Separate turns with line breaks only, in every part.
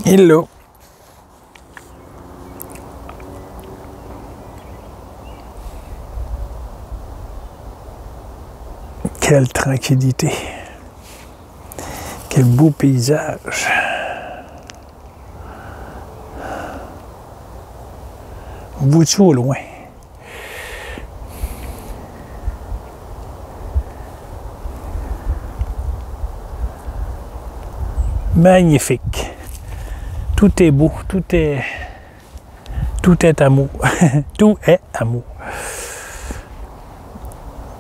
Hello. Quelle tranquillité. Quel beau paysage. Au bout de au loin. Magnifique. Tout est beau, tout est amour. Tout est amour.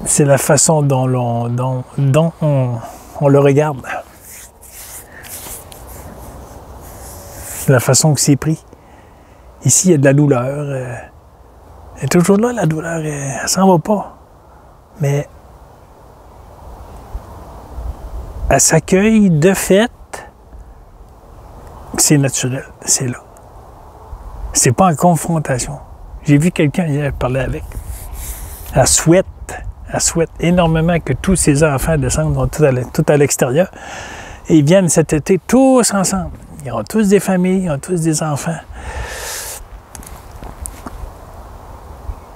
C'est la façon dont on le regarde. La façon que c'est pris. Ici, il y a de la douleur. Elle est toujours là, la douleur. Elle s'en va pas. Mais elle s'accueille de fait. C'est naturel, c'est là. C'est pas en confrontation. J'ai vu quelqu'un hier parler avec. Elle souhaite énormément que tous ses enfants descendent tout à l'extérieur et ils viennent cet été tous ensemble. Ils ont tous des familles, ils ont tous des enfants.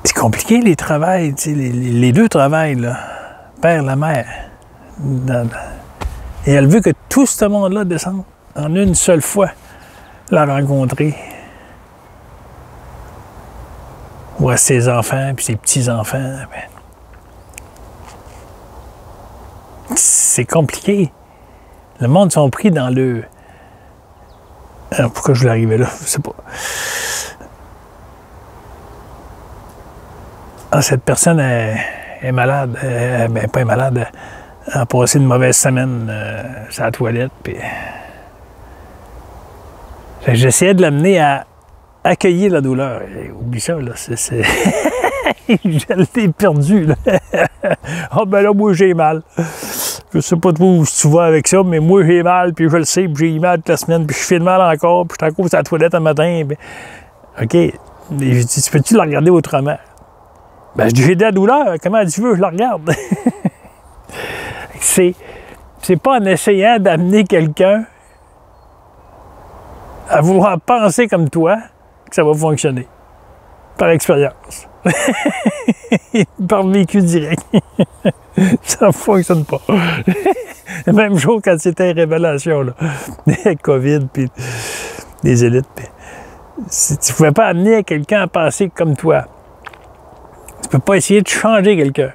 C'est compliqué les travails, les deux travails, là, père, la mère. Et elle veut que tout ce monde-là descende en une seule fois, la rencontrer. Ou à ses enfants, puis ses petits-enfants. C'est compliqué. Le monde sont pris dans le... Alors, pourquoi je voulais arriver là? Je sais pas. Ah, cette personne est malade. Ben, pas malade. Elle a passé une mauvaise semaine sur la toilette. Puis... J'essayais de l'amener à accueillir la douleur. Oublie ça, là. Je l'ai perdu, là. Ah, ben là, moi, j'ai mal. Je sais pas trop où tu vas avec ça, mais moi, j'ai mal, puis je le sais, puis j'ai mal toute la semaine, puis je fais mal encore, puis je suis encore sur la toilette un matin. Puis... OK. Et je dis, tu peux-tu la regarder autrement? Ben, je dis, j'ai de la douleur. Comment tu veux, je la regarde? C'est pas en essayant d'amener quelqu'un à vouloir penser comme toi que ça va fonctionner. Par expérience. Par vécu direct. Ça ne fonctionne pas. Le même jour quand c'était révélation, là. Des COVID, puis des élites. Pis... Si tu ne pouvais pas amener quelqu'un à penser comme toi, tu ne peux pas essayer de changer quelqu'un.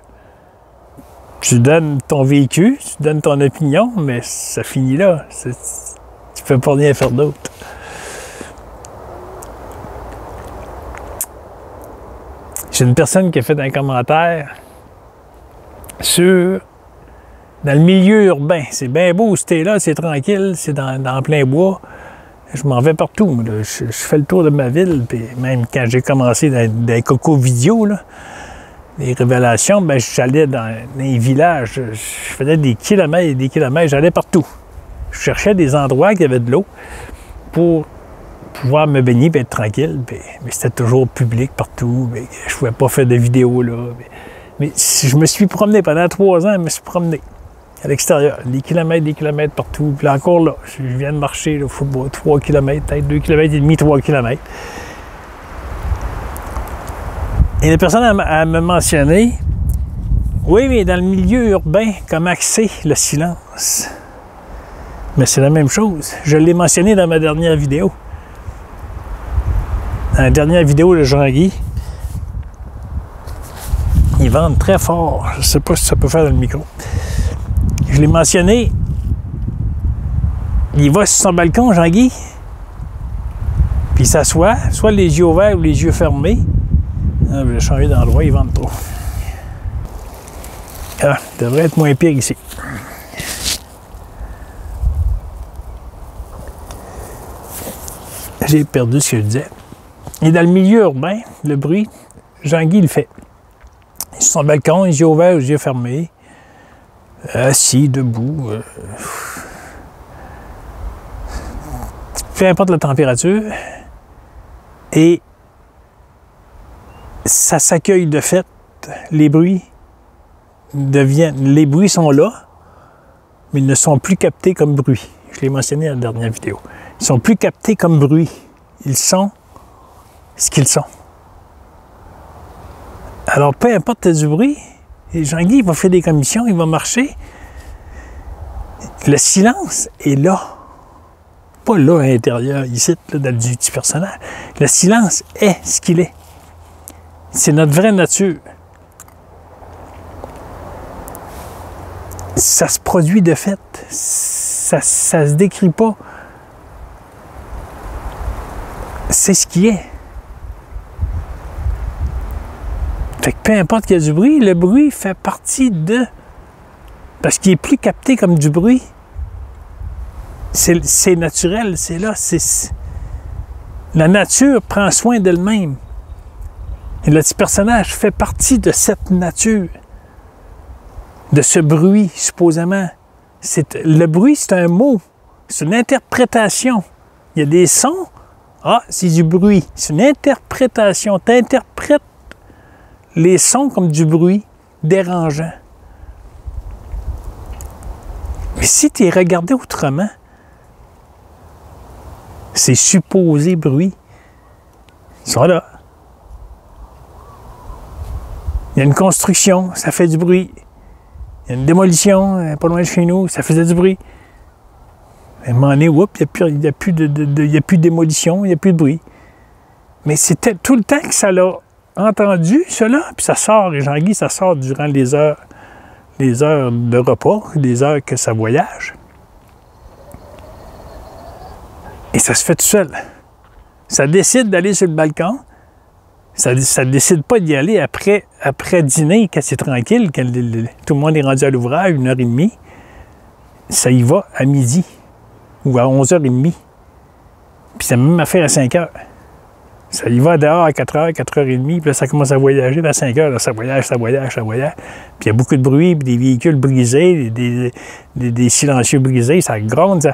Tu donnes ton vécu, tu donnes ton opinion, mais ça finit là. Tu ne peux pas rien faire d'autre. J'ai une personne qui a fait un commentaire sur... Dans le milieu urbain, c'est bien beau, c'était là, c'est tranquille, c'est dans plein bois. Je m'en vais partout. Là. Je fais le tour de ma ville, puis même quand j'ai commencé dans des cocos vidéo, là, les révélations, ben, j'allais dans les villages, je faisais des kilomètres et des kilomètres, j'allais partout. Je cherchais des endroits qui avaient de l'eau pour pouvoir me baigner et être tranquille. Mais c'était toujours public partout. Je ne pouvais pas faire de vidéos là. Mais je me suis promené pendant 3 ans, je me suis promené à l'extérieur. Des kilomètres partout. Puis là, encore là, je viens de marcher, il faut 3 km, peut-être 2 km et demi, 3 km. Et la personne a me mentionné, oui, mais dans le milieu urbain, comment c'est le silence? Mais c'est la même chose. Je l'ai mentionné dans ma dernière vidéo. Dans la dernière vidéo de Jean-Guy, ils vendent très fort. Je ne sais pas si ça peut faire dans le micro. Je l'ai mentionné. Il va sur son balcon, Jean-Guy, puis il s'assoit, soit les yeux ouverts ou les yeux fermés. Ah, je vais changer d'endroit, ils vendent trop. Ah, ça devrait être moins pire ici. J'ai perdu ce que je disais. Et dans le milieu urbain, le bruit, Jean-Guy le fait. Il est sur son balcon, les yeux ouverts, les yeux fermés, assis, debout. Peu importe la température. Et ça s'accueille de fait. Les bruits sont là, mais ils ne sont plus captés comme bruit. Je l'ai mentionné dans la dernière vidéo. Ils sont plus captés comme bruit. Ils sont ce qu'ils sont. Alors, peu importe du bruit, Jean-Guy, il va faire des commissions, il va marcher. Le silence est là. Pas là, à l'intérieur, ici, là, dans du petit personnage. Le silence est ce qu'il est. C'est notre vraie nature. Ça se produit de fait. Ça se décrit pas. C'est ce qui est. Fait que peu importe qu'il y a du bruit, le bruit fait partie de... Parce qu'il est plus capté comme du bruit. C'est naturel, c'est là. La nature prend soin d'elle-même. Et le petit personnage fait partie de cette nature. De ce bruit, supposément. Le bruit, c'est un mot. C'est une interprétation. Il y a des sons. Ah, c'est du bruit. C'est une interprétation. Tu interprètes les sons comme du bruit dérangeant. Mais si tu es regardé autrement, ces supposés bruits, ils sont là. Il y a une construction, ça fait du bruit. Il y a une démolition, pas loin de chez nous, ça faisait du bruit. À un moment donné, il n'y a plus de démolition, il n'y a plus de bruit. Mais c'était tout le temps que ça l'a entendu, cela, puis ça sort, et Jean-Guy, ça sort durant les heures de repas, les heures que ça voyage. Et ça se fait tout seul. Ça décide d'aller sur le balcon. Ça décide pas d'y aller après dîner, quand c'est tranquille, quand tout le monde est rendu à l'ouvrage, 1h30. Ça y va à midi ou à 11h30. Puis ça même affaire à 5h. Ça y va dehors à 4h, 4h30, puis là, ça commence à voyager vers 5h. Là, ça voyage. Puis il y a beaucoup de bruit, puis des véhicules brisés, des silencieux brisés, ça gronde,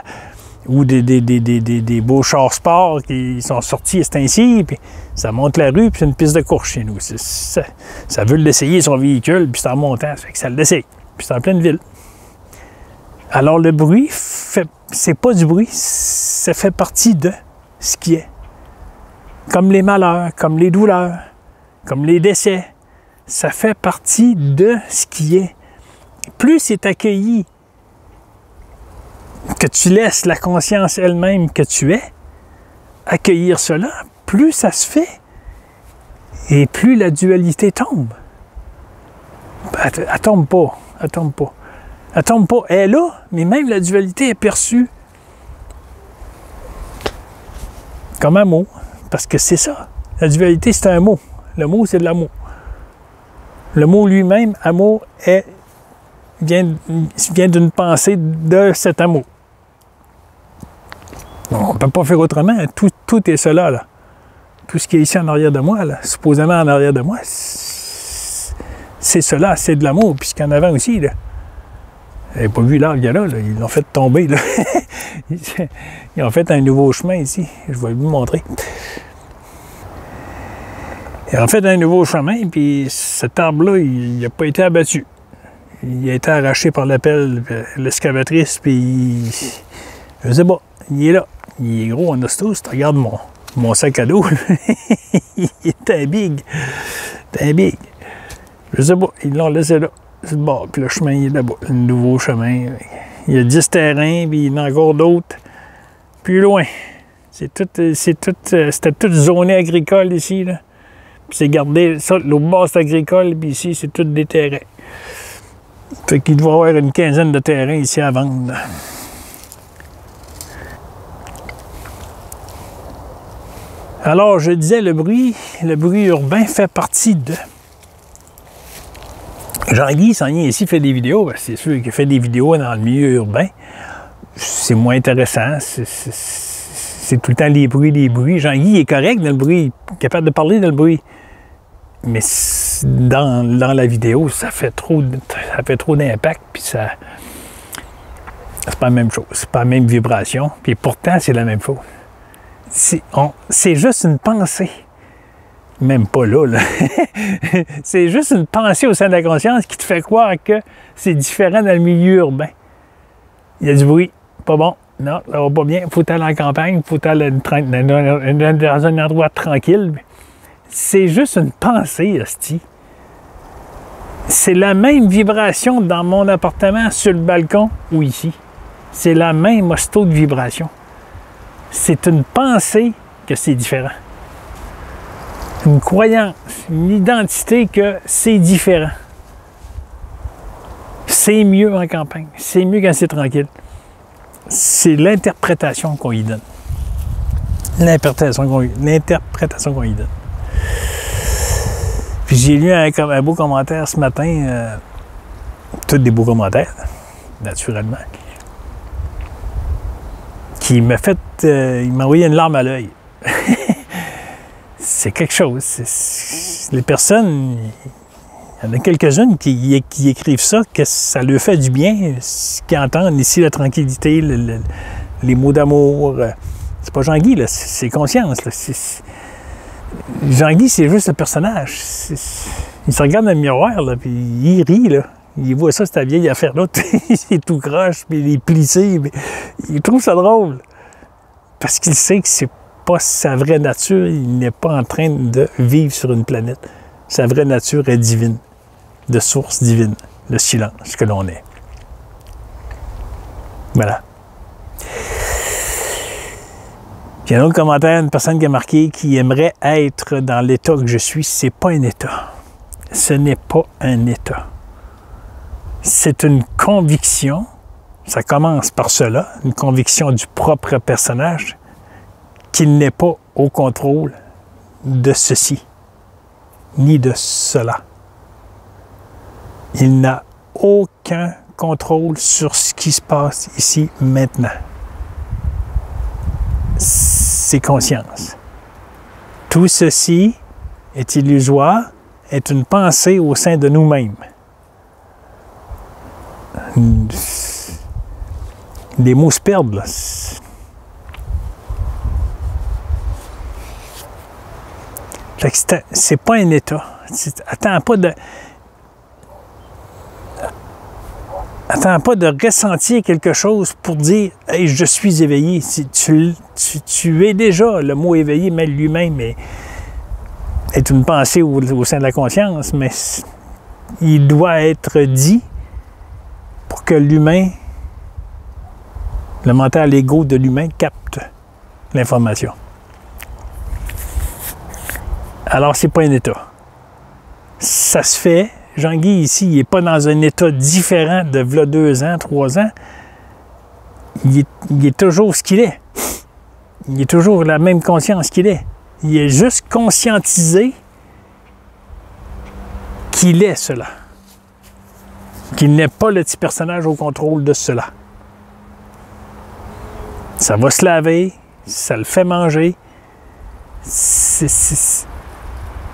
ou des beaux chars sports qui sont sortis à ce temps-ci, puis ça monte la rue, puis c'est une piste de course chez nous. Ça veut l'essayer, son véhicule, puis c'est en montant, ça fait que ça l'essaye. Puis c'est en pleine ville. Alors le bruit, c'est pas du bruit, ça fait partie de ce qui est. Comme les malheurs, comme les douleurs, comme les décès, ça fait partie de ce qui est. Plus c'est accueilli, que tu laisses la conscience elle-même que tu es, accueillir cela, plus ça se fait et plus la dualité tombe. Elle tombe pas. Elle est là, mais même la dualité est perçue comme un mot. Parce que c'est ça. La dualité, c'est un mot. Le mot, c'est de l'amour. Le mot lui-même, amour, vient d'une pensée de cet amour. On ne peut pas faire autrement. Tout est cela, là. Tout ce qui est ici en arrière de moi, là, supposément en arrière de moi, c'est cela, c'est de l'amour. Puis ce qu'il y en avait aussi, là. Vous n'avez pas vu l'arbre, là, ils l'ont fait tomber, là. Ils ont fait un nouveau chemin ici. Je vais vous montrer. Ils ont fait un nouveau chemin, puis cet arbre-là, il n'a pas été abattu. Il a été arraché par la pelle, l'excavatrice, puis je sais pas, il est là. Il est gros en ostos. Regarde mon sac à dos. Il est un big. C'est un big. Je sais pas, ils l'ont laissé là. C'est le bord, puis le chemin il est là-bas. Le nouveau chemin. Il y a 10 terrains, puis il y en a encore d'autres. Plus loin. C'était tout zoné agricole ici, là. Puis c'est gardé, ça, l'autre bord c'est agricole, puis ici c'est tout des terrains. Fait qu'il doit y avoir une quinzaine de terrains ici à vendre. Alors, je disais, le bruit urbain fait partie de... Jean-Guy s'en vient ici, fait des vidéos. Ben, c'est sûr qu'il fait des vidéos dans le milieu urbain. C'est moins intéressant. C'est tout le temps les bruits. Jean-Guy est correct dans le bruit, capable de parler dans le bruit. Mais dans la vidéo, ça fait trop d'impact, puis ça... C'est pas la même chose. C'est pas la même vibration. Puis pourtant, c'est la même chose. C'est juste une pensée. Même pas là. C'est juste une pensée au sein de la conscience qui te fait croire que c'est différent dans le milieu urbain. Il y a du bruit, pas bon. non, ça va pas bien, il faut aller en campagne, il faut aller dans un endroit tranquille. C'est juste une pensée, hostie. C'est la même vibration dans mon appartement, sur le balcon ou ici. C'est la même taux de vibration. C'est une pensée que c'est différent. Une croyance, une identité que c'est différent. C'est mieux en campagne. C'est mieux quand c'est tranquille. C'est l'interprétation qu'on y donne. L'interprétation qu'on y donne. Puis j'ai lu un beau commentaire ce matin. Tous des beaux commentaires, naturellement. Qui m'a fait... il m'a envoyé une larme à l'œil. C'est quelque chose. Les personnes... Il y en a quelques-unes qui écrivent ça, que ça leur fait du bien, qui entendent ici la tranquillité, les mots d'amour. C'est pas Jean-Guy, là, c'est conscience. Là. Jean-Guy, c'est juste le personnage. Il se regarde dans le miroir, là, puis il rit, là. Il voit ça, cette vieille affaire-là. Il est tout croche, puis il est plissé. Il trouve ça drôle. Parce qu'il sait que c'est pas sa vraie nature. Il n'est pas en train de vivre sur une planète. Sa vraie nature est divine, de source divine, le silence que l'on est. Voilà. Il y a un autre commentaire, une personne qui a marqué qui aimerait être dans l'état que je suis. C'est pas un état. Ce n'est pas un état. C'est une conviction. Ça commence par cela, une conviction du propre personnage qu'il n'est pas au contrôle de ceci, ni de cela. Il n'a aucun contrôle sur ce qui se passe ici, maintenant. C'est conscience. Tout ceci est illusoire, est une pensée au sein de nous-mêmes. Les mots se perdent, là. C'est pas un état. Attends pas de ressentir quelque chose pour dire « Hey, je suis éveillé ». Tu es déjà, le mot « éveillé », mais lui-même est une pensée au sein de la conscience, mais il doit être dit pour que l'humain, le mental ego de l'humain, capte l'information. Alors, c'est pas un état. Ça se fait. Jean-Guy, ici, il n'est pas dans un état différent de v'là 2 ans, 3 ans. Il est toujours ce qu'il est. Il est toujours la même conscience qu'il est. Il est juste conscientisé qu'il est cela. Qu'il n'est pas le petit personnage au contrôle de cela. Ça va se laver, ça le fait manger.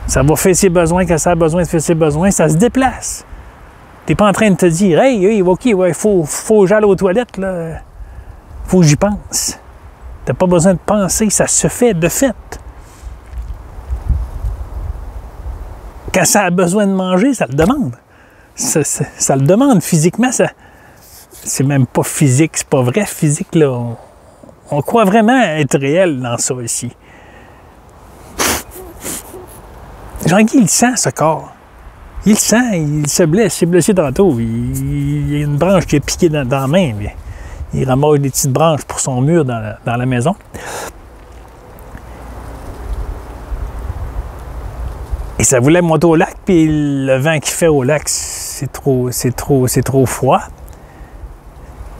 Ça va faire ses besoins, quand ça a besoin de faire ses besoins, ça se déplace. T'es pas en train de te dire « Hey, OK, ouais, faut que j'aille aux toilettes, là. Faut que j'y pense. » T'as pas besoin de penser, ça se fait de fait. Quand ça a besoin de manger, ça le demande. Ça le demande physiquement. C'est même pas physique, c'est pas vrai physique, là. On croit vraiment être réel dans ça ici. Jean-Guy, il sent ce corps. Il le sent, il se blesse. Il s'est blessé tantôt. Il y a une branche qui est piquée dans la main. Il ramasse des petites branches pour son mur dans la maison. Et ça voulait monter au lac, puis le vent qui fait au lac, c'est trop froid.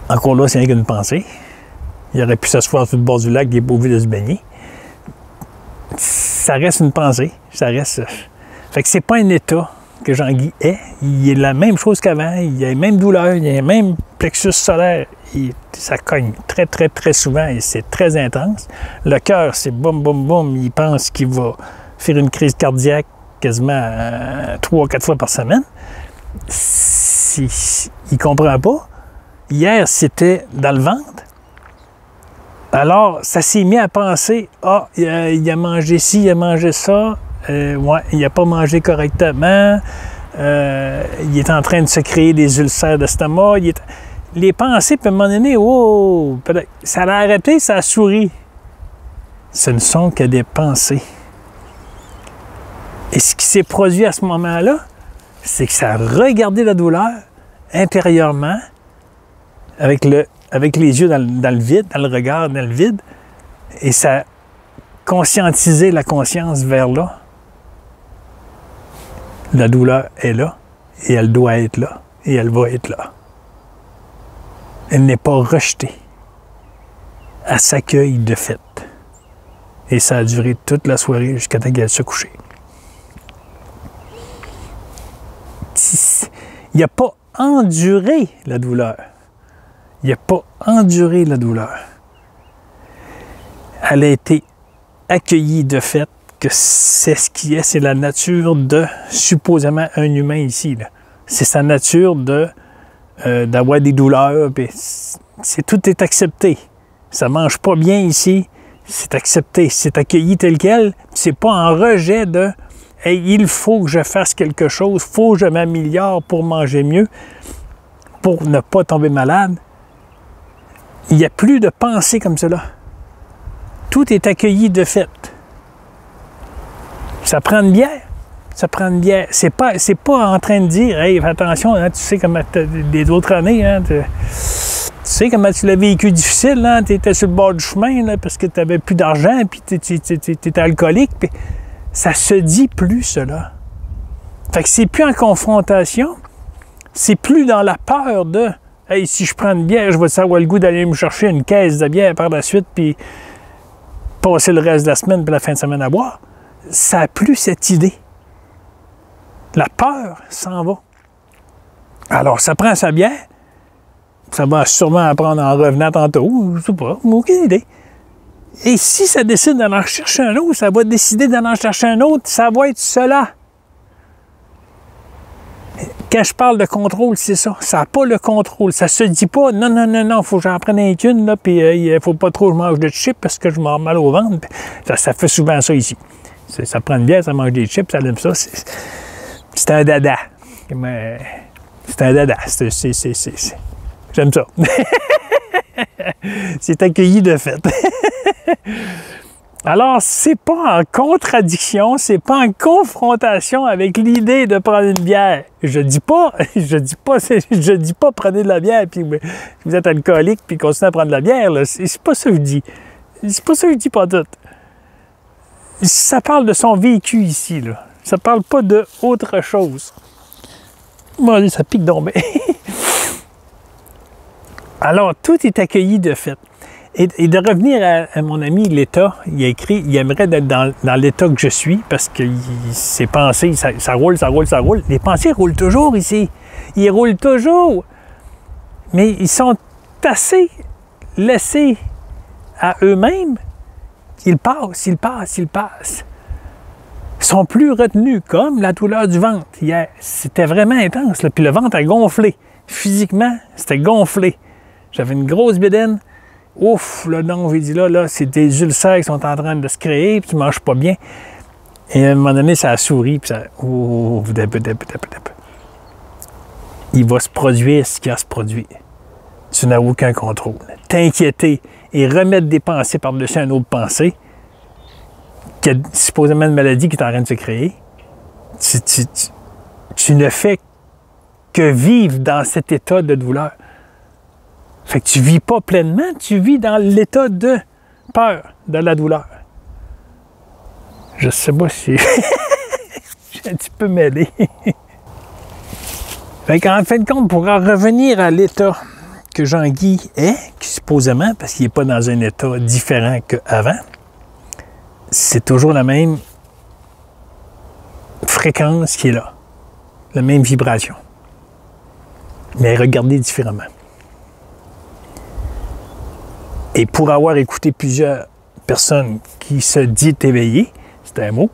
Encore là, c'est rien qu'une pensée. Il aurait pu s'asseoir sur le bord du lac, il est pas obligé de se baigner. Ça reste une pensée. Ça reste. Fait que c'est pas un état que Jean-Guy est. Il est la même chose qu'avant. Il a les mêmes douleurs, il a les mêmes plexus solaires. Ça cogne très, très, très souvent et c'est très intense. Le cœur, c'est boum, boum, boum. Il pense qu'il va faire une crise cardiaque quasiment 3 ou 4 fois par semaine. Il comprend pas. Hier, c'était dans le ventre. Alors, ça s'est mis à penser, il a mangé ci, il a mangé ça, ouais, il n'a pas mangé correctement, il est en train de se créer des ulcères d'estomac. les pensées, puis à un moment donné, oh, ça a arrêté, ça a souri. Ce ne sont que des pensées. Et ce qui s'est produit à ce moment-là, c'est que ça a regardé la douleur intérieurement, avec les yeux dans le vide, dans le regard, dans le vide, et ça a conscientisé la conscience vers là. La douleur est là, et elle doit être là, et elle va être là. Elle n'est pas rejetée. Elle s'accueille de fait. Et ça a duré toute la soirée jusqu'à temps qu'elle se couche. Il n'a pas enduré la douleur. Il n'a pas enduré la douleur. Elle a été accueillie de fait que c'est ce qui est, c'est la nature de, supposément, un humain ici. C'est sa nature d'avoir des douleurs. Tout est accepté. Ça ne mange pas bien ici. C'est accepté. C'est accueilli tel quel. C'est pas en rejet de « Hey, il faut que je fasse quelque chose. Il faut que je m'améliore pour manger mieux, pour ne pas tomber malade. » Il n'y a plus de pensée comme cela. Tout est accueilli de fait. Ça prend une bière. Ça prend une bière. C'est pas en train de dire « Hey, fais attention, hein, tu sais comme des autres années, hein, tu sais comment tu l'as vécu difficile, hein, tu étais sur le bord du chemin là, parce que tu n'avais plus d'argent, puis tu étais alcoolique. » Ça se dit plus, cela. Fait que c'est plus en confrontation, c'est plus dans la peur de « Hey, si je prends une bière, je vais avoir le goût d'aller me chercher une caisse de bière par la suite, puis passer le reste de la semaine, puis la fin de semaine à boire. » Ça n'a plus cette idée. La peur s'en va. Alors, ça prend sa bière. Ça va sûrement apprendre en revenant tantôt. Je sais pas, aucune idée. Et si ça décide d'en chercher un autre, ça va décider d'en chercher un autre, ça va être cela. Quand je parle de contrôle, c'est ça. Ça n'a pas le contrôle. Ça se dit pas, non, il faut que j'en prenne une, là, puis il faut pas trop que je mange de chips parce que je m'en mal au ventre. Ça fait souvent ça ici. Ça prend une bière, ça mange des chips, ça aime ça. C'est un dada. C'est un dada. J'aime ça. C'est accueilli de fait. Alors, c'est pas en contradiction, c'est pas en confrontation avec l'idée de prendre une bière. Je dis pas prenez de la bière puis vous êtes alcoolique puis continuez à prendre de la bière. Là. C'est pas ça que je dis. C'est pas ça que je dis pas tout. Ça parle de son vécu ici, là. Ça parle pas d'autre chose. Bon, ça pique donc bien. Alors, tout est accueilli de fait. Et de revenir à mon ami l'État, il a écrit, il aimerait être dans l'État que je suis parce que ses pensées, ça roule. Les pensées roulent toujours ici. Ils roulent toujours. Mais ils sont assez laissés à eux-mêmes. Ils passent. Ils sont plus retenus, comme la douleur du ventre. Hier, c'était vraiment intense. Là. Puis le ventre a gonflé. Physiquement, c'était gonflé. J'avais une grosse bédaine. Ouf, là, non, j'ai dit là, c'est des ulcères qui sont en train de se créer, puis tu manges pas bien. Et à un moment donné, ça a souri, puis ça... Il va se produire ce qui a se produit. Tu n'as aucun contrôle. T'inquiéter et remettre des pensées par-dessus une autre pensée, qui a supposément une maladie qui est en train de se créer, tu ne fais que vivre dans cet état de douleur. Fait que tu vis pas pleinement, tu vis dans l'état de peur, de la douleur. Je sais pas si tu peux m'aider. Fait qu'en fin de compte, pour en revenir à l'état que Jean-Guy est, supposément, parce qu'il n'est pas dans un état différent qu'avant, c'est toujours la même fréquence qui est là, la même vibration, mais regardée différemment. Et pour avoir écouté plusieurs personnes qui se disent éveillées, c'est un mot,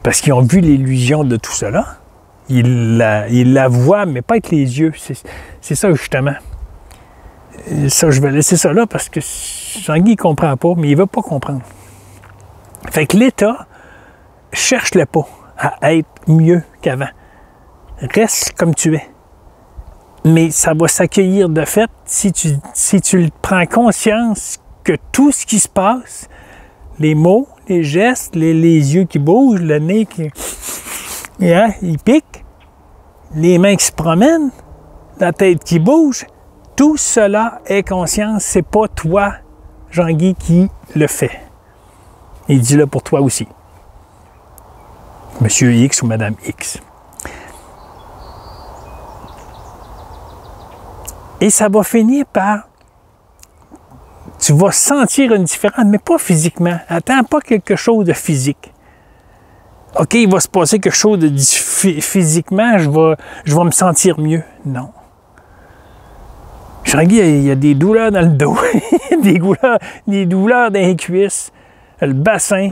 parce qu'ils ont vu l'illusion de tout cela, ils la voient, mais pas avec les yeux. C'est ça, justement. Et ça, je vais laisser ça là, parce que Jean-Guy ne comprend pas, mais il ne veut pas comprendre. Fait que l'État, cherche-le pas à être mieux qu'avant. Reste comme tu es. Mais ça va s'accueillir de fait si tu prends conscience que tout ce qui se passe, les mots, les gestes, les yeux qui bougent, le nez qui il pique, les mains qui se promènent, la tête qui bouge, tout cela est conscience. C'est pas toi, Jean-Guy, qui le fait. Il dit-le pour toi aussi. Monsieur X ou Madame X. Et ça va finir par... Tu vas sentir une différence, mais pas physiquement. Attends pas quelque chose de physique. OK, il va se passer quelque chose de physiquement, je vais me sentir mieux. Non. Jean-Guy, il y a des douleurs dans le dos, des douleurs dans les cuisses, le bassin.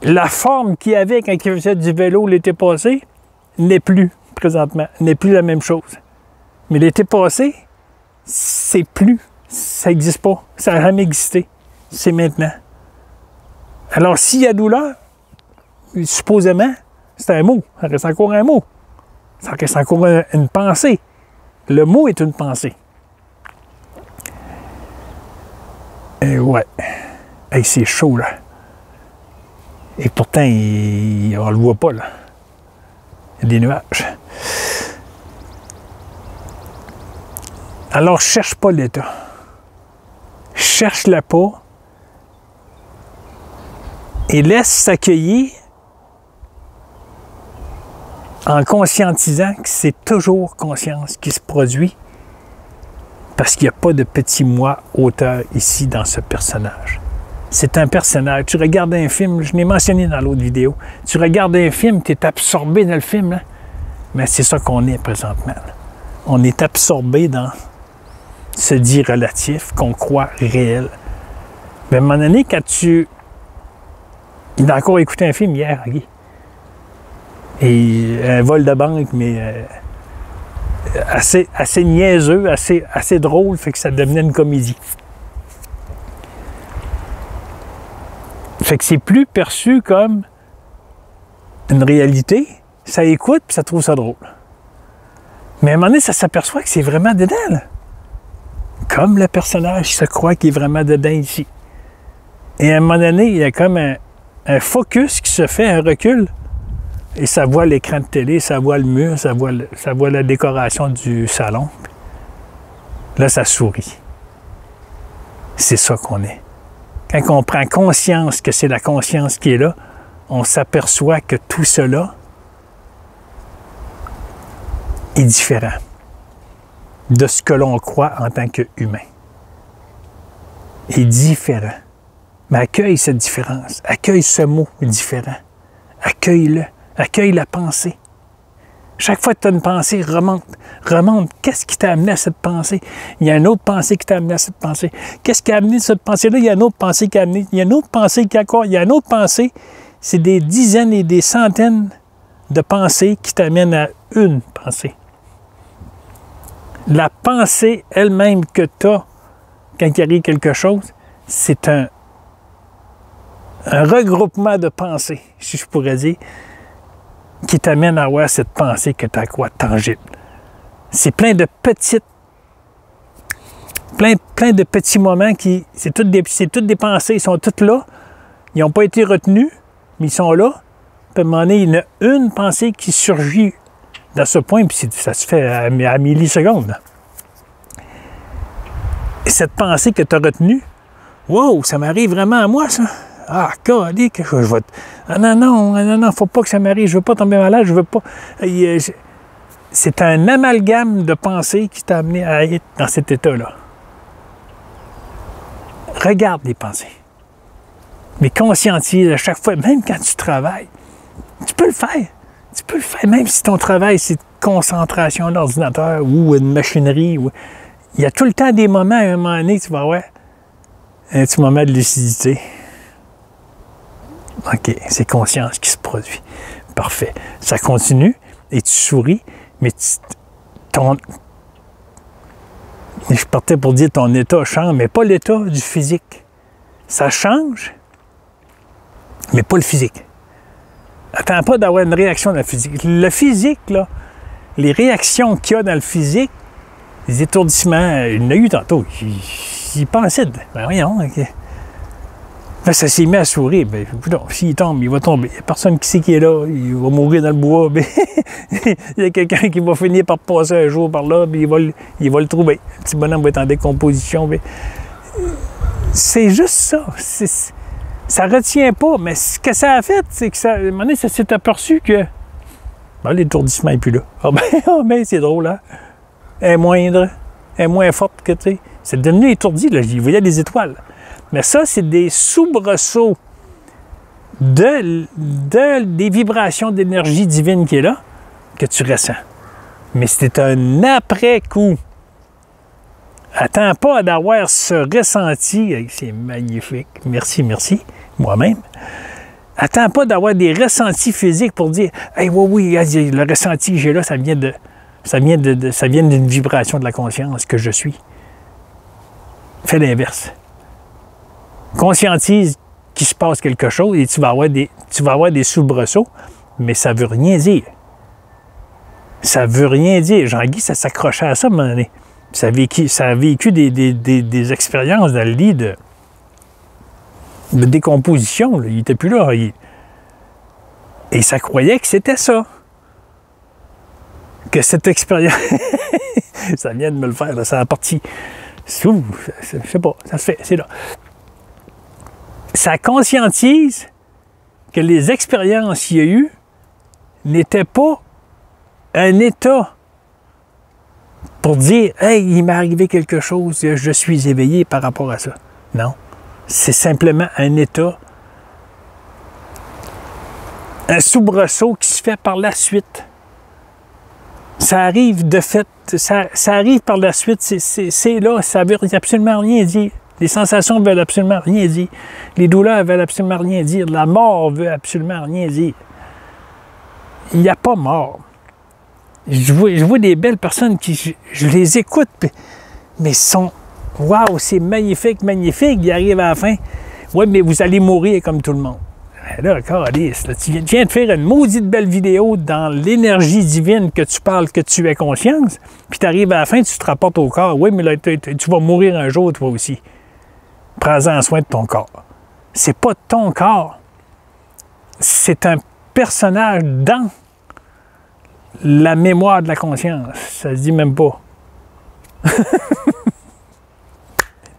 La forme qu'il avait quand il faisait du vélo l'été passé n'est plus présentement, n'est plus la même chose. Mais l'été passé, c'est plus, ça n'existe pas, ça n'a jamais existé, c'est maintenant. Alors s'il y a douleur, supposément, c'est un mot, ça reste encore un mot, ça reste encore une pensée. Le mot est une pensée. Et ouais, hey, c'est chaud là. Et pourtant, on ne le voit pas, là. Il y a des nuages. Alors, cherche pas l'état. Cherche-le pas. Et laisse s'accueillir en conscientisant que c'est toujours conscience qui se produit parce qu'il n'y a pas de petit moi auteur ici dans ce personnage. C'est un personnage. Tu regardes un film, je l'ai mentionné dans l'autre vidéo, tu regardes un film, tu es absorbé dans le film, là. Mais c'est ça qu'on est présentement. Là. On est absorbé dans ce dit relatif qu'on croit réel. Mais à un moment donné, quand tu... Il a encore écouté un film hier, Guy. Et un vol de banque, mais assez niaiseux, assez drôle, fait que ça devenait une comédie. Fait que c'est plus perçu comme une réalité. Ça écoute, puis ça trouve ça drôle. Mais à un moment donné, ça s'aperçoit que c'est vraiment dedans, là. Comme le personnage se croit qu'il est vraiment dedans ici. Et à un moment donné, il y a comme un focus qui se fait, un recul. Et ça voit l'écran de télé, ça voit le mur, ça voit la décoration du salon. Là, ça sourit. C'est ça qu'on est. Quand on prend conscience que c'est la conscience qui est là, on s'aperçoit que tout cela est différent de ce que l'on croit en tant qu'humain. Est différent. Mais accueille cette différence. Accueille ce mot différent. Accueille-le. Accueille la pensée. Chaque fois que tu as une pensée, remonte. Qu'est-ce qui t'a amené à cette pensée? Il y a une autre pensée qui t'a amené à cette pensée. Qu'est-ce qui a amené cette pensée-là? Il y a une autre pensée qui a amené. Il y a une autre pensée qui a quoi? Il y a une autre pensée. C'est des dizaines et des centaines de pensées qui t'amènent à une pensée. La pensée elle-même que tu as quand il arrive quelque chose, c'est un regroupement de pensées, si je pourrais dire, qui t'amène à avoir cette pensée que tu as quoi tangible. C'est plein de petites, plein de petits moments qui, c'est toutes des pensées, ils sont toutes là, ils n'ont pas été retenus, mais ils sont là. Puis à un moment donné, il y en a une pensée qui surgit dans ce point, puis ça se fait à millisecondes. Et cette pensée que tu as retenue, wow, ça m'arrive vraiment à moi, ça. Ah, calique, je vais... Ah non, faut pas que ça m'arrive, je veux pas tomber malade, je veux pas... C'est un amalgame de pensées qui t'a amené à être dans cet état-là. Regarde les pensées. Mais conscientise à chaque fois, même quand tu travailles, tu peux le faire. Tu peux le faire, même si ton travail, c'est concentration d'ordinateur ou une machinerie. Ou... Il y a tout le temps des moments, à un moment donné, tu vas avoir un petit moment de lucidité. OK, c'est conscience qui se produit. Parfait. Ça continue et tu souris, mais je partais pour dire ton état change, mais pas l'état du physique. Ça change, mais pas le physique. Attends pas d'avoir une réaction de la physique. Le physique, là, les réactions qu'il y a dans le physique, les étourdissements, il y en a eu tantôt. Il pensait, ben voyons, okay. Ben, ça s'est mis à sourire. Ben, s'il tombe, il va tomber. Il n'y a personne qui sait qui est là. Il va mourir dans le bois. Ben, il y a quelqu'un qui va finir par passer un jour par là, ben, il va le trouver. Le petit bonhomme va être en décomposition. Ben, c'est juste ça. Ça retient pas. Mais ce que ça a fait, c'est que à un moment donné, ça s'est aperçu que ben, l'étourdissement n'est plus là. Ah ben, c'est drôle, hein? Elle est moindre, elle est moins forte que, tu sais. C'est devenu étourdi, là. Il voyait des étoiles. Mais ça, c'est des soubresauts des vibrations d'énergie divine qui est là, que tu ressens. Mais c'est un après-coup. Attends pas d'avoir ce ressenti. C'est magnifique. Merci, moi-même. Attends pas d'avoir des ressentis physiques pour dire « Hey, oui, le ressenti que j'ai là, ça vient d'une vibration de la conscience que je suis. » Fais l'inverse. Conscientise qu'il se passe quelque chose et tu vas avoir des soubresauts, mais ça ne veut rien dire. Ça ne veut rien dire. Jean-Guy, ça s'accrochait à ça à un moment donné. Ça a vécu des expériences dans le lit de décomposition. Là. Il n'était plus là. Et ça croyait que c'était ça. Que cette expérience... ça vient de me le faire, là, ça a parti. Je sais pas, ça se fait, c'est là. Ça conscientise que les expériences qu'il y a eu n'étaient pas un état pour dire « Hey, il m'est arrivé quelque chose, je suis éveillé par rapport à ça. » Non. C'est simplement un état, un soubresaut qui se fait par la suite. Ça arrive de fait, ça arrive par la suite, c'est là, ça veut absolument rien dire. Les sensations veulent absolument rien dire. Les douleurs veulent absolument rien dire. La mort veut absolument rien dire. Il n'y a pas mort. Je vois des belles personnes qui, je les écoute, mais sont, waouh, c'est magnifique, ils arrivent à la fin. Oui, mais vous allez mourir comme tout le monde. Là, câlisse, là, tu viens de faire une maudite belle vidéo dans l'énergie divine que tu parles, que tu es conscience, puis tu arrives à la fin, tu te rapportes au corps. Oui, mais là, tu vas mourir un jour, toi aussi. Prends-en soin de ton corps. C'est pas ton corps. C'est un personnage dans la mémoire de la conscience. Ça se dit même pas.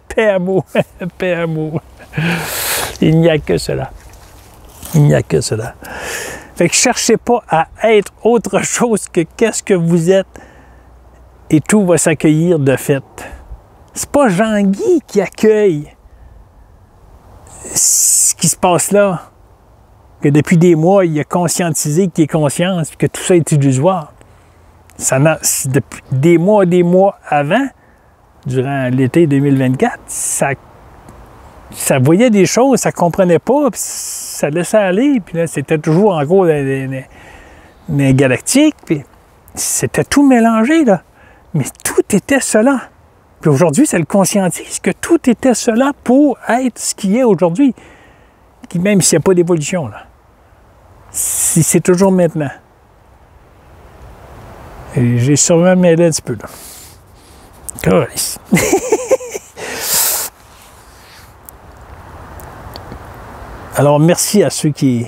Paix, amour. Paix, amour. Il n'y a que cela. Il n'y a que cela. Fait que cherchez pas à être autre chose que qu'est-ce que vous êtes et tout va s'accueillir de fait. C'est pas Jean-Guy qui accueille ce qui se passe là, que depuis des mois, il a conscientisé qu'il est conscience et que tout ça est illusoire. Depuis des mois avant, durant l'été 2024, ça voyait des choses, ça comprenait pas, puis ça laissait aller, puis là, c'était toujours en gros des galactiques, puis c'était tout mélangé, là. Mais tout était cela. Puis aujourd'hui, ça le conscientise que tout était cela pour être ce qui est aujourd'hui. Même s'il n'y a pas d'évolution, là. C'est toujours maintenant. Et j'ai sûrement mêlé un petit peu, là. Calice. Alors, merci à ceux qui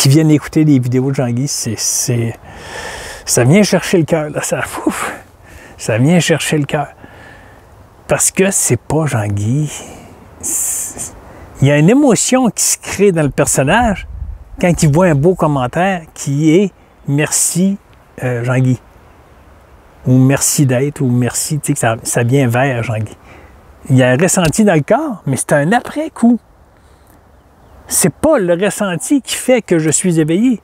viennent écouter les vidéos de Jean-Guy. Ça vient chercher le cœur, là. Ça vient chercher le cœur. Parce que c'est pas Jean-Guy. Il y a une émotion qui se crée dans le personnage quand il voit un beau commentaire qui est « Merci, Jean-Guy ». Ou « Merci d'être » ou « Merci », tu sais, que ça vient vers Jean-Guy. Il y a un ressenti dans le corps, mais c'est un après-coup. C'est pas le ressenti qui fait que je suis éveillé.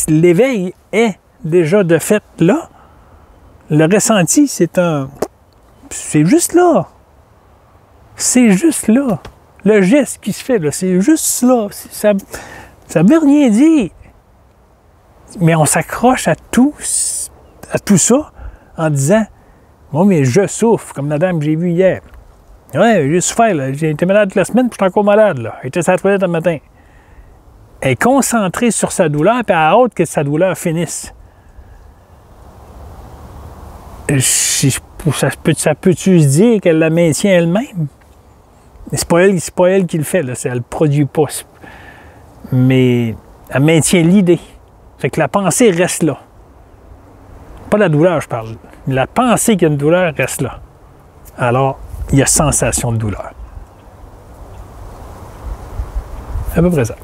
L'éveil est déjà de fait là. Le ressenti, c'est juste là. C'est juste là. Le geste qui se fait, là, c'est juste là. Ça ne veut rien dire. Mais on s'accroche à tout ça en disant « Moi, mais je souffre, comme la dame que j'ai vue hier. » Ouais, j'ai souffert, là. J'ai été malade toute la semaine, puis je suis encore malade, là. J'étais sur la toilette le matin. Elle est concentrée sur sa douleur, puis elle a hâte que sa douleur finisse. Ça peut-tu se dire qu'elle la maintient elle-même? C'est pas elle qui le fait, là, elle ne le produit pas. Mais elle maintient l'idée. Fait que la pensée reste là. Pas la douleur, je parle. La pensée qu'il y a une douleur reste là. Alors, il y a sensation de douleur. C'est à peu près ça.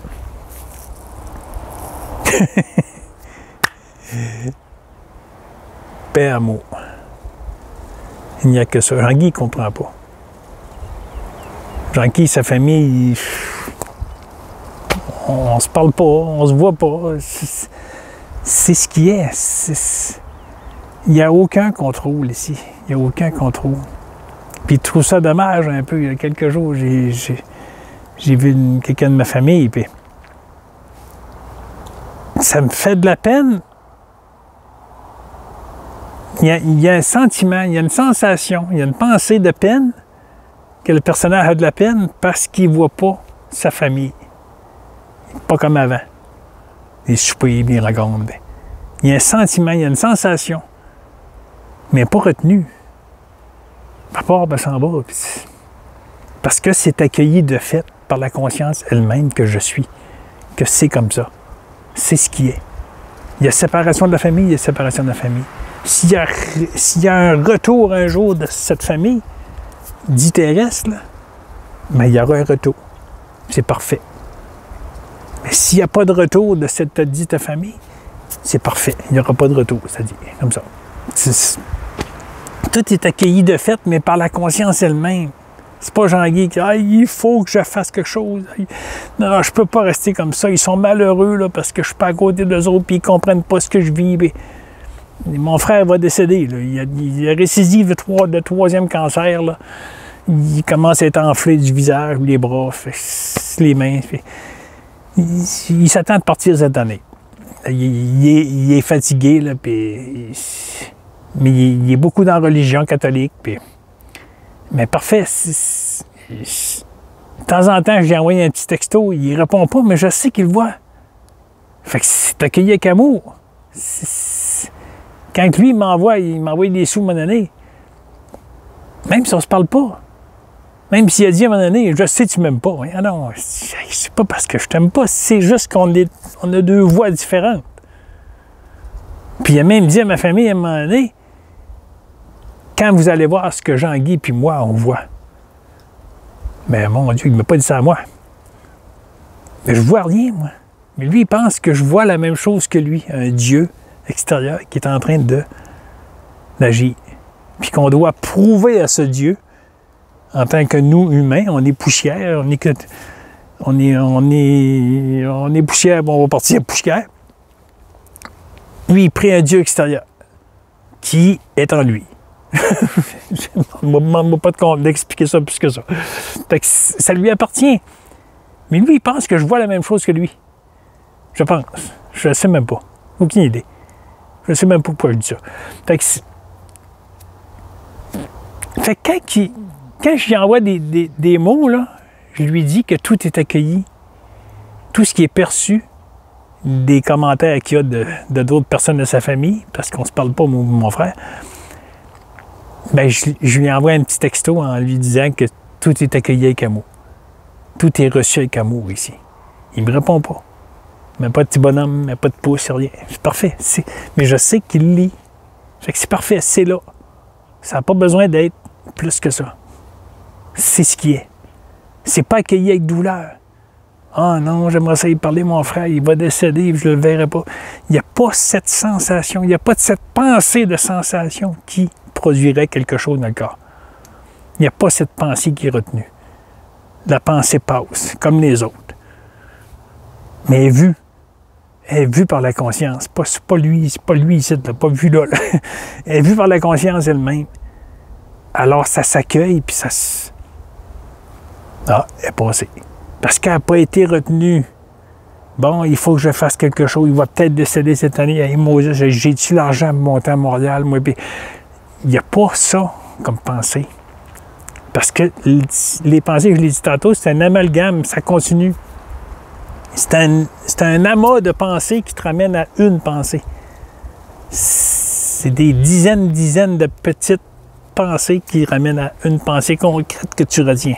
Paix, amour. Il n'y a que ça. Jean-Guy ne comprend pas. Jean-Guy, sa famille, on se parle pas, on se voit pas. C'est ce qui est. Il n'y a aucun contrôle ici. Il n'y a aucun contrôle. Puis je trouve ça dommage un peu. Il y a quelques jours, j'ai vu quelqu'un de ma famille, puis ça me fait de la peine. Il y a un sentiment, il y a une sensation, il y a une pensée de peine que le personnage a de la peine parce qu'il ne voit pas sa famille. Pas comme avant. Les soupers, les racontes. Il y a un sentiment, il y a une sensation, mais pas retenue. À part, ben, s'en va. Parce que c'est accueilli de fait par la conscience elle-même que je suis, que c'est comme ça. C'est ce qui est. Il y a séparation de la famille, il y a séparation de la famille. S'il y a un retour un jour de cette famille, dit terrestre, là, ben, il y aura un retour. C'est parfait. Mais s'il n'y a pas de retour de cette dite famille, c'est parfait. Il n'y aura pas de retour, c'est-à-dire, comme ça. Tout est accueilli de fait, mais par la conscience elle-même. C'est pas Jean-Guy qui dit « il faut que je fasse quelque chose. Non, je peux pas rester comme ça. Ils sont malheureux là, parce que je suis pas à côté d'eux autres et ils comprennent pas ce que je vis. » Mon frère va décéder. Là. Il a récidive de troisième cancer. Là. Il commence à être enflé du visage, les bras, les mains. Il s'attend de partir cette année. Il est fatigué, là, mais il est beaucoup dans la religion catholique. Mais parfait. De temps en temps, je lui ai envoyé un petit texto. Il ne répond pas, mais je sais qu'il le voit. Fait que c'est accueilli avec amour. Quand lui, il m'envoie des sous à un moment donné, même si on ne se parle pas, même s'il a dit à un moment donné, je sais que tu ne m'aimes pas. Ah non, c'est pas parce que je t'aime pas, c'est juste qu'on a deux voix différentes. Puis il a même dit à ma famille à un moment donné, quand vous allez voir ce que Jean-Guy puis moi, on voit. Mais mon Dieu, il ne m'a pas dit ça à moi. Mais je vois rien, moi. Mais lui, il pense que je vois la même chose que lui, un Dieu extérieur qui est en train d'agir. Puis qu'on doit prouver à ce Dieu, en tant que nous, humains, on est poussière, on est poussière, bon, on va partir à poussière. Lui, il prie un Dieu extérieur qui est en lui. Je ne me demande pas d'expliquer ça plus que ça. Fait que ça lui appartient. Mais lui, il pense que je vois la même chose que lui. Je pense. Je ne sais même pas. Aucune idée. Je ne sais même pas pourquoi je dis ça. Fait que quand je lui envoie des mots, là, je lui dis que tout est accueilli. Tout ce qui est perçu, des commentaires qu'il y a de d'autres personnes de sa famille, parce qu'on ne se parle pas, mon frère, ben, je lui envoie un petit texto en lui disant que tout est accueilli avec amour. Tout est reçu avec amour ici. Il ne me répond pas. Mais pas de petit bonhomme, mais pas de pouce, rien. C'est parfait. Mais je sais qu'il lit. Fait que c'est parfait, c'est là. Ça n'a pas besoin d'être plus que ça. C'est ce qui est. C'est pas accueilli avec douleur. Ah non, j'aimerais ça y parler, mon frère, il va décéder, je ne le verrai pas. Il n'y a pas cette sensation, il n'y a pas cette pensée de sensation qui produirait quelque chose dans le corps. Il n'y a pas cette pensée qui est retenue. La pensée passe, comme les autres. Mais elle est vue par la conscience. C'est pas lui ici, pas vu là. Elle est vue par la conscience elle-même. Alors ça s'accueille, puis ça se... Ah, elle est passée. Parce qu'elle n'a pas été retenue. Bon, il faut que je fasse quelque chose. Il va peut-être décéder cette année. Hey, Moses, j'ai-tu l'argent pour monter à Montréal? Moi, puis... Il n'y a pas ça comme pensée. Parce que les pensées, je l'ai dit tantôt, c'est un amalgame, ça continue. C'est un amas de pensées qui te ramène à une pensée. C'est des dizaines de petites pensées qui ramènent à une pensée concrète que tu retiens.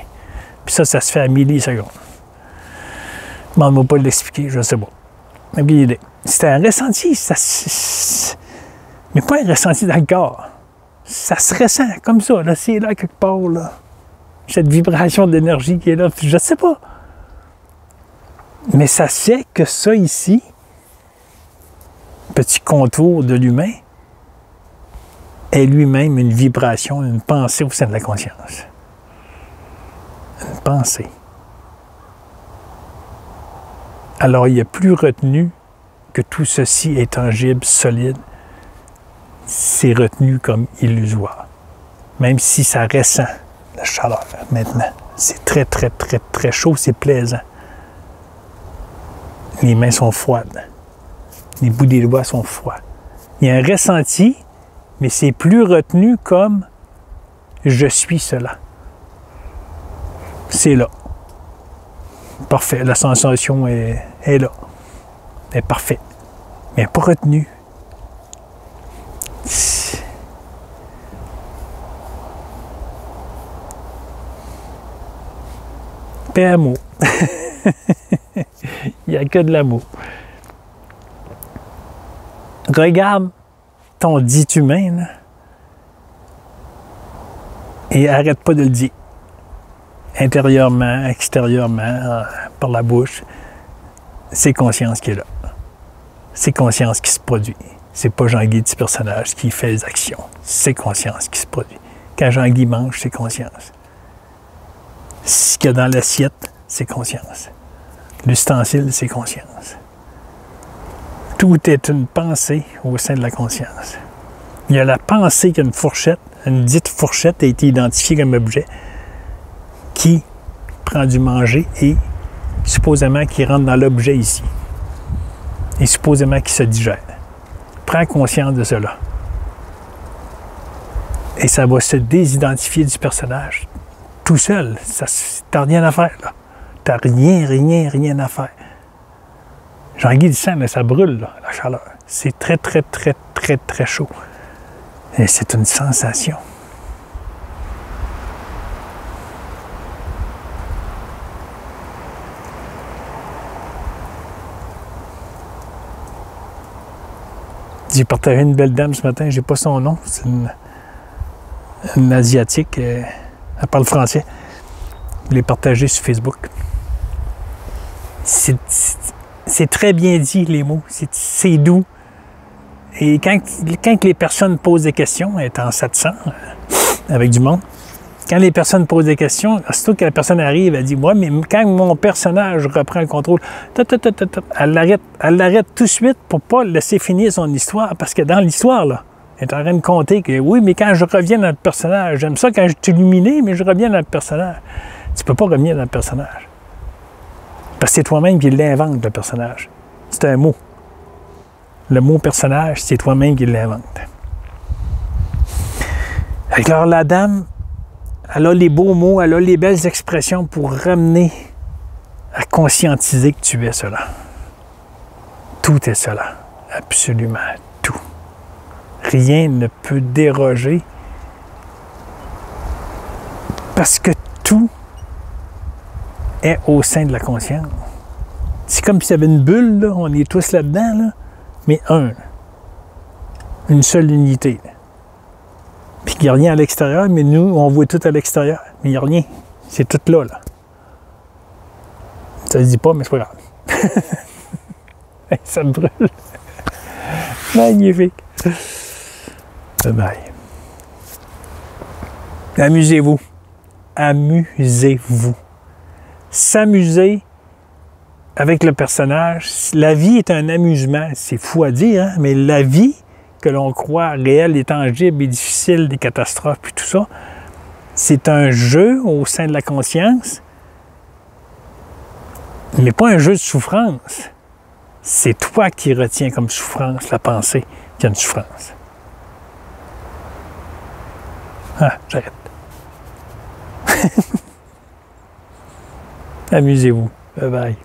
Puis ça se fait à millisecondes. Demande-moi pas de l'expliquer, je sais pas. Aucune idée. C'est un ressenti, mais pas un ressenti dans le corps. Ça se ressent comme ça, là, c'est là quelque part, là. Cette vibration d'énergie qui est là, je sais pas. Mais ça sait que ça ici, petit contour de l'humain, est lui-même une vibration, une pensée au sein de la conscience. Une pensée. Alors, il n'y a plus retenu que tout ceci est tangible, solide. C'est retenu comme illusoire. Même si ça ressent la chaleur maintenant. C'est très, très, très, très chaud, c'est plaisant. Les mains sont froides. Les bouts des doigts sont froids. Il y a un ressenti, mais c'est plus retenu comme je suis cela. C'est là. Parfait. La sensation est là. Elle est parfaite. Mais elle n'est pas retenue. PMO. Il n'y a que de l'amour. Regarde ton dit humain là, et arrête pas de le dire. Intérieurement, extérieurement, par la bouche. C'est conscience qui est là. C'est conscience qui se produit. C'est pas Jean-Guy, petit personnage, qui fait les actions. C'est conscience qui se produit. Quand Jean-Guy mange, c'est conscience. Ce qu'il y a dans l'assiette, c'est conscience. L'ustensile, c'est conscience. Tout est une pensée au sein de la conscience. Il y a la pensée qu'il y a une fourchette, une dite fourchette a été identifiée comme objet qui prend du manger et supposément qui rentre dans l'objet ici. Et supposément qui se digère. Prends conscience de cela. Et ça va se désidentifier du personnage. Tout seul. T'as rien à faire, là. T'as rien à faire. Jean-Guy le sent, mais ça brûle, là, la chaleur. C'est très, très, très, très, très chaud. Et c'est une sensation. J'ai partagé une belle dame ce matin, j'ai pas son nom, c'est une Asiatique, elle parle français. Je l'ai partagé sur Facebook. C'est très bien dit, les mots, c'est doux. Et quand les personnes posent des questions, elle est en 700 avec du monde, quand les personnes posent des questions, surtout que la personne arrive, elle dit « Moi, mais quand mon personnage reprend le contrôle, elle l'arrête tout de suite pour ne pas laisser finir son histoire. » Parce que dans l'histoire, là, elle est en train de compter que « Oui, mais quand je reviens dans le personnage, j'aime ça quand je suis illuminé, mais je reviens dans le personnage. » Tu ne peux pas revenir dans le personnage. Parce que c'est toi-même qui l'invente, le personnage. C'est un mot. Le mot personnage, c'est toi-même qui l'invente. Alors, la dame, elle a les beaux mots, elle a les belles expressions pour ramener à conscientiser que tu es cela. Tout est cela. Absolument tout. Rien ne peut déroger parce que tout est au sein de la conscience. C'est comme s'il y avait une bulle, là, on est tous là-dedans, là, mais une seule unité. Puis il n'y a rien à l'extérieur, mais nous, on voit tout à l'extérieur. Mais il n'y a rien. C'est tout là, là. Ça ne se dit pas, mais c'est pas grave. Ça me brûle. Magnifique. Bye bye. Amusez-vous. Amusez-vous. S'amuser avec le personnage. La vie est un amusement. C'est fou à dire, hein? Mais la vie que l'on croit réelle et tangible et difficile, des catastrophes puis tout ça, c'est un jeu au sein de la conscience, mais pas un jeu de souffrance. C'est toi qui retiens comme souffrance la pensée qu'il y a une souffrance. Ah, j'arrête. Amusez-vous. Bye bye.